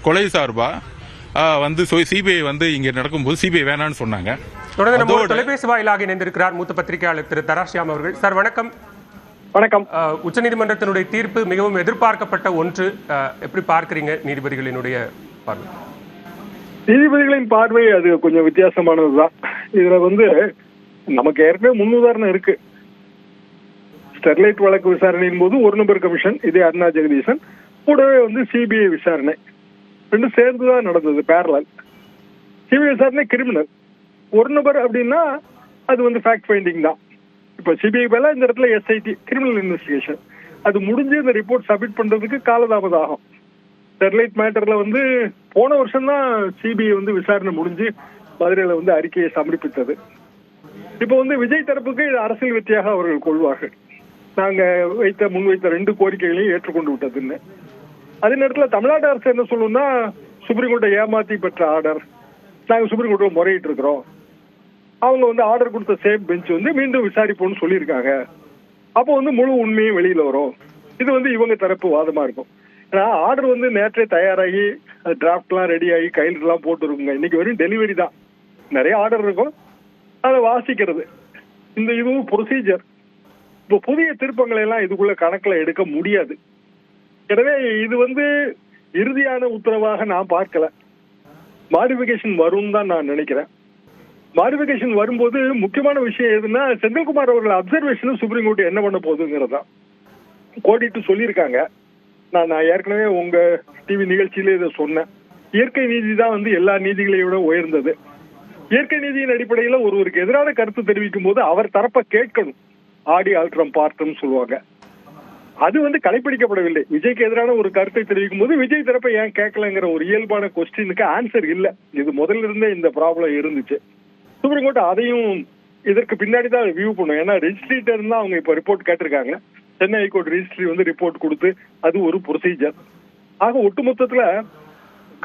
கொலை சார்பா வந்து சிபிஐ வந்து இங்க நடக்கும்போது சிபிஐ வேணான்னு சொன்னாங்க. தொடர்ந்து நம்ம தொலைபேசி வாயிலாக இணைந்திருக்கிறார் மூத்த பத்திரிகையாளர் திரு தராசியாம் அவர்கள். சார் வணக்கம். வணக்கம். உச்சநீதிமன்றத்தினுடைய தீர்ப்பு மிகவும் எதிர்பார்க்கப்பட்ட ஒன்று. எப்படி பார்க்கிறீங்க நீதிபதிகளினுடைய பார்வை? நீதிபதிகளின் பார்வை அது கொஞ்சம் வித்தியாசமானதுதான். இதுல வந்து நமக்கு ஏற்கனவே முன்னுதாரணம் இருக்கு. ஸ்டெர்லைட் வழக்கு விசாரணையின் போது ஒரு நபர் கமிஷன், இதே அருணா ஜெகதீசன், கூடவே வந்து சிபிஐ விசாரணை, ரெண்டும் சேர்ந்துதான் நடந்தது, பேரலல். சிபிஐ விசாரணை கிரிமினல், ஒரு நபர் அப்படின்னா அது வந்து ஃபேக்ட் ஃபைண்டிங் தான். இப்ப சிபிஐ மேல இந்த இடத்துல எஸ்ஐடி கிரிமினல் இன்வெஸ்டிகேஷன், அது முடிஞ்சு இந்த ரிப்போர்ட் சப்மிட் பண்றதுக்கு காலதாமதம் ஆகும். ஸ்டெர்லைட் மேட்டர்ல வந்து போன வருஷம் தான் சிபிஐ வந்து விசாரணை முடிஞ்சு மதுரையில வந்து அறிக்கையை சமர்ப்பித்தது. இப்ப வந்து விஜய் தரப்புக்கு இது அரசியல் வெற்றியாக அவர்கள் கொள்வார்கள். நாங்க முன்வைத்த 2 கோரிக்கைகளையும் ஏற்றுக்கொண்டு விட்டதுன்னு. அதே நேரத்தில் தமிழ்நாடு அரசு என்ன சொல்லணும்னா, சுப்ரீம் கோர்ட்டை ஏமாத்தி பெற்ற ஆர்டர், நாங்க சுப்ரீம் கோர்ட்டில் முறையிட்டு இருக்கிறோம், அவங்க வந்து ஆர்டர் கொடுத்த சேம் பெஞ்ச் வந்து மீண்டும் விசாரிப்போம்னு சொல்லியிருக்காங்க. அப்போ வந்து முழு உண்மையும் வெளியில வரும். இது வந்து இவங்க தரப்பு வாதமா இருக்கும். ஏன்னா ஆர்டர் வந்து நேற்றே தயாராகி டிராஃப்ட்லாம் ரெடி ஆகி கையெழுத்துலாம் போட்டு இருக்குங்க. இன்னைக்கு வரையும் டெலிவரி தான். நிறைய ஆர்டர் இருக்கும், அதை வாசிக்கிறது இந்த இதுவும் ப்ரொசீஜர். இப்போ புதிய திருப்பங்களை எல்லாம் இதுக்குள்ள கணக்குல எடுக்க முடியாது. எனவே இது வந்து இறுதியான உத்தரவாக நான் பார்க்கல. மாடிஃபிகேஷன் வரும் தான் நான் நினைக்கிறேன். மாடிஃபிகேஷன் வரும்போது முக்கியமான விஷயம் எதுன்னா, செந்தில்குமார் அவர்கள் அப்சர்வேஷனும் சுப்ரீம் கோர்ட் என்ன பண்ண போகுதுங்கிறதா கோடிட்டு சொல்லியிருக்காங்க. நான் ஏற்கனவே உங்க டிவி நிகழ்ச்சியில இதை சொன்னேன். இயற்கை நீதி தான் வந்து எல்லா நீதிகளையும் விட உயர்ந்தது. இயற்கை நீதியின் அடிப்படையில் ஒருவருக்கு எதிரான கருத்து தெரிவிக்கும் போது அவர் தரப்ப கேட்கணும். ஆடி ஆல்ட்ரம் பார்ட்டம் சொல்லுவாங்க. அது வந்து கடைபிடிக்கப்படவில்லை. விஜய்க்கு எதிரான ஒரு கருத்தை தெரிவிக்கும் போது விஜய் தரப்பை ஏன் கேட்கலங்கிற ஒரு இயல்பான கொஸ்டினுக்கு ஆன்சர் இல்லை. இது முதல்ல இருந்தே இந்த ப்ராப்ளம் இருந்துச்சு. சுப்ரீம் கோர்ட் அதையும் இதற்கு பின்னாடி தான் ரிவ்யூ பண்ணும். ஏன்னா ரெஜிஸ்ட்ரேட்டர் தான் அவங்க இப்ப ரிப்போர்ட் கேட்டிருக்காங்க. சென்னை ஹைகோர்ட் ரெஜிஸ்ட்ரி வந்து ரிப்போர்ட் கொடுத்து அது ஒரு ப்ரொசீஜர். ஆக ஒட்டுமொத்தத்துல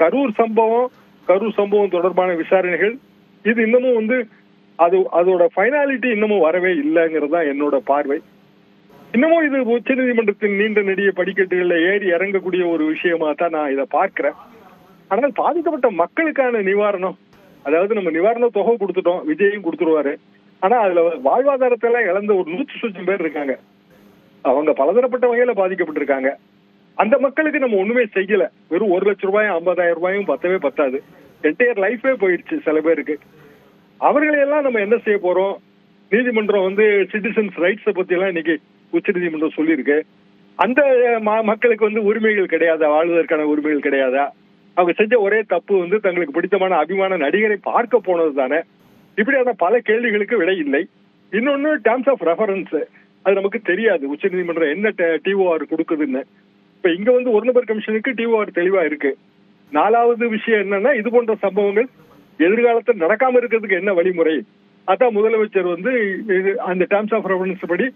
கரூர் சம்பவம் தொடர்பான விசாரணைகள் இது இன்னமும் வந்து அதோட ஃபைனாலிட்டி இன்னமும் வரவே இல்லைங்கிறது தான் என்னோட பார்வை. இன்னமும் இது உச்ச நீதிமன்றத்தின் நீண்ட நெடிய படிக்கட்டுகளில் ஏறி இறங்கக்கூடிய ஒரு விஷயமா தான் நான் இதை பார்க்கிறேன். ஆனால் பாதிக்கப்பட்ட மக்களுக்கான நிவாரணம், அதாவது நம்ம நிவாரண தொகை கொடுத்துட்டோம், விஜயும் கொடுத்துருவாரு. ஆனா அதுல வாழ்வாதாரத்தை எல்லாம் இழந்த ஒரு 100 பேர் இருக்காங்க. அவங்க பலதரப்பட்ட வகையில பாதிக்கப்பட்டிருக்காங்க. அந்த மக்களுக்கு நம்ம ஒண்ணுமே செய்யல. வெறும் 1 லட்சம் ரூபாயும் 50,000 ரூபாயும் பத்தாது. என்டையர் லைஃபே போயிடுச்சு சில பேருக்கு. அவர்களையெல்லாம் நம்ம என்ன செய்ய போறோம்? நீதிமன்றம் வந்து சிட்டிசன்ஸ் ரைட்ஸை பத்தி எல்லாம் இன்னைக்கு உச்ச நீதிமன்றம் சொல்லியிருக்கு. அந்த மக்களுக்கு வந்து உரிமைகள் கிடையாதா? வாழ்வதற்கான உரிமைகள் கிடையாதா? அவங்க செஞ்ச ஒரே தப்பு வந்து தங்களுக்கு பிடித்தமான அபிமான நடிகரை பார்க்க போனது தானே. இப்படியான பல கேள்விகளுக்கு விடை இல்லை. இன்னொன்னு டேர்ம்ஸ் ஆஃப் ரெஃபரன்ஸ், அது நமக்கு தெரியாது உச்ச நீதிமன்றம் என்ன டிஓஆர் கொடுக்குதுன்னு. இப்ப இங்க வந்து ஒரு நபர் கமிஷனுக்கு டிஓஆர் தெளிவா இருக்கு. 4வது விஷயம் என்னன்னா, இது போன்ற சம்பவங்கள் எதிர்காலத்தில் நடக்காம இருக்கிறதுக்கு என்ன வழிமுறை, அதான் முதலமைச்சர் வந்து அந்த டேர்ம்ஸ் ஆஃப் ரெஃபரன்ஸ் படி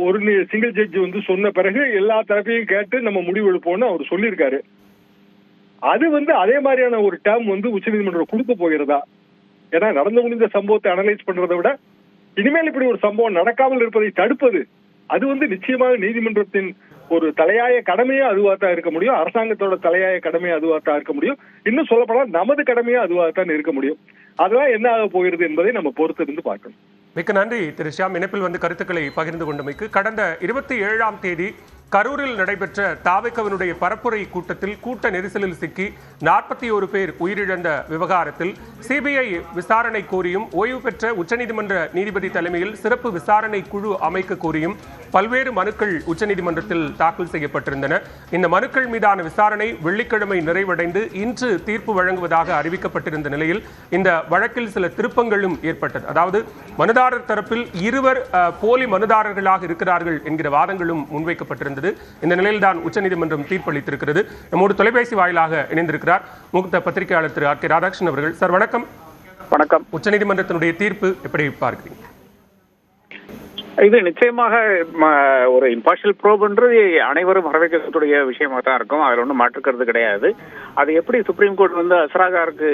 ஒரு சிங்கிள் ஜட்ஜ் வந்து சொன்ன பிறகு எல்லா தரப்பையும் கேட்டு நம்ம முடிவு எடுப்போம்னு அவர் சொல்லியிருக்காரு. அது வந்து அதே மாதிரியான ஒரு டேர்ம் வந்து உச்சநீதிமன்றம் கொடுக்க போகிறதா? ஏன்னா நடந்து முடிந்த சம்பவத்தை அனலைஸ் பண்றதை விட இனிமேல் இப்படி ஒரு சம்பவம் நடக்காமல் இருப்பதை தடுப்பது, அது வந்து நிச்சயமாக நீதிமன்றத்தின் ஒரு தலையாய கடமையா அதுவாகத்தான் இருக்க முடியும். அரசாங்கத்தோட தலையாய கடமையா அதுவாகத்தான் இருக்க முடியும். இன்னும் சொல்லப்போனால் நமது கடமையா அதுவாகத்தான் இருக்க முடியும். அதெல்லாம் என்ன ஆக போகிறது என்பதை நம்ம பொறுத்திருந்து பார்க்கணும். மிக்க நன்றி திரு ஷியாம், இணைப்பில் வந்து கருத்துக்களை பகிர்ந்து கொண்டமைக்கு. கடந்த 27ஆம் தேதி கரூரில் நடைபெற்ற தாவேகவினுடைய பரப்புரை கூட்டத்தில் கூட்ட நெரிசலில் சிக்கி 41 பேர் உயிரிழந்த விவகாரத்தில் சிபிஐ விசாரணை கோரியும் ஓய்வு பெற்ற உச்சநீதிமன்ற நீதிபதி தலைமையில் சிறப்பு விசாரணை குழு அமைக்க கோரியும் பல்வேறு மனுக்கள் உச்சநீதிமன்றத்தில் தாக்கல் செய்யப்பட்டிருந்தன. இந்த மனுக்கள் மீதான விசாரணை வெள்ளிக்கிழமை நிறைவடைந்து இன்று தீர்ப்பு வழங்குவதாக அறிவிக்கப்பட்டிருந்த நிலையில் இந்த வழக்கில் சில திருப்பங்களும் ஏற்பட்டது. அதாவது மனுதாரர் தரப்பில் 2 போலி மனுதாரர்களாக இருக்கிறார்கள் என்கிற வாதங்களும் முன்வைக்கப்பட்டிருந்தது. இந்த நிலையில் தான் உச்சநீதிமன்றம் தீர்ப்பளித்திருக்கிறது. நம்மோடு தொலைபேசி வாயிலாக இணைந்திருக்கிறார் மூத்த பத்திரிகையாளர் திரு ஆர் கே ராதாகிருஷ்ணன் அவர்கள். சார் வணக்கம். வணக்கம். உச்சநீதிமன்றத்தினுடைய தீர்ப்பு எப்படி பார்க்கிறீங்க? இது நிச்சயமாக ஒரு இம்பார்ஷியல் ப்ரோப்ன்றது அனைவரும் வரவேற்கக்கூடிய விஷயமா தான் இருக்கும். அதில் ஒன்றும் மாற்றுக்கிறது கிடையாது. அது எப்படி சுப்ரீம் கோர்ட் வந்து அஸ்ராகாருக்கு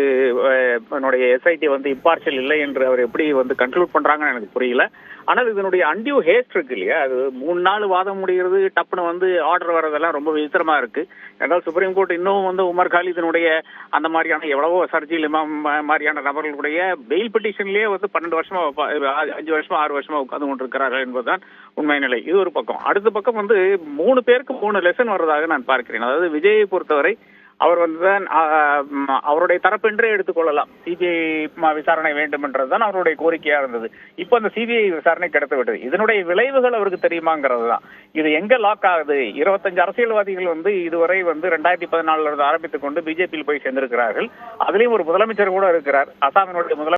எஸ்ஐடி வந்து இம்பார்ஷியல் இல்லை என்று அவர் எப்படி வந்து கன்க்ளூட் பண்றாங்கன்னு எனக்கு புரியல. ஆனால் இதனுடைய அன்டியூ ஹேஸ்ட் இருக்கு இல்லையா, அது 3 நாள் வாதம் முடிகிறது, டப்புன்னு வந்து ஆர்டர் வர்றதெல்லாம் ரொம்ப விசித்திரமா இருக்கு. ஏதாவது சுப்ரீம் கோர்ட் இன்னும் வந்து உமர் காலிதனுடைய அந்த மாதிரியான எவ்வளவோ சர்ஜில் இமாம் மாதிரியான நபர்களுடைய பெயில் பெட்டிஷன்லயே வந்து 12 வருஷமா 5 வருஷமா 6 வருஷமா உட்கார்ந்து கொண்டிருக்கிறார்கள் என்பதுதான் உண்மை நிலை. இது ஒரு பக்கம். அடுத்த பக்கம் வந்து 3 பேருக்கு 3 லெசன் வர்றதாக நான் பார்க்கிறேன். அதாவது விஜயை பொறுத்தவரை அவர் வந்துதான் அவருடைய தரப்பென்றே எடுத்துக்கொள்ளலாம், சிபிஐ விசாரணை வேண்டும் என்றதுதான் அவருடைய கோரிக்கையா இருந்தது. இப்போ அந்த சிபிஐ விசாரணை கிடைத்து விட்டது. இதனுடைய விளைவுகள் அவருக்கு தெரியுமாங்கிறது தான். இது எங்க லாக் ஆகுது? 25 அரசியல்வாதிகள் வந்து இதுவரை வந்து 2014 ஆரம்பித்துக் கொண்டு பிஜேபியில் போய் சேர்ந்திருக்கிறார்கள். அதுலயும் ஒரு முதலமைச்சர் கூட இருக்கிறார். அசாமினுடைய முதலமைச்சர்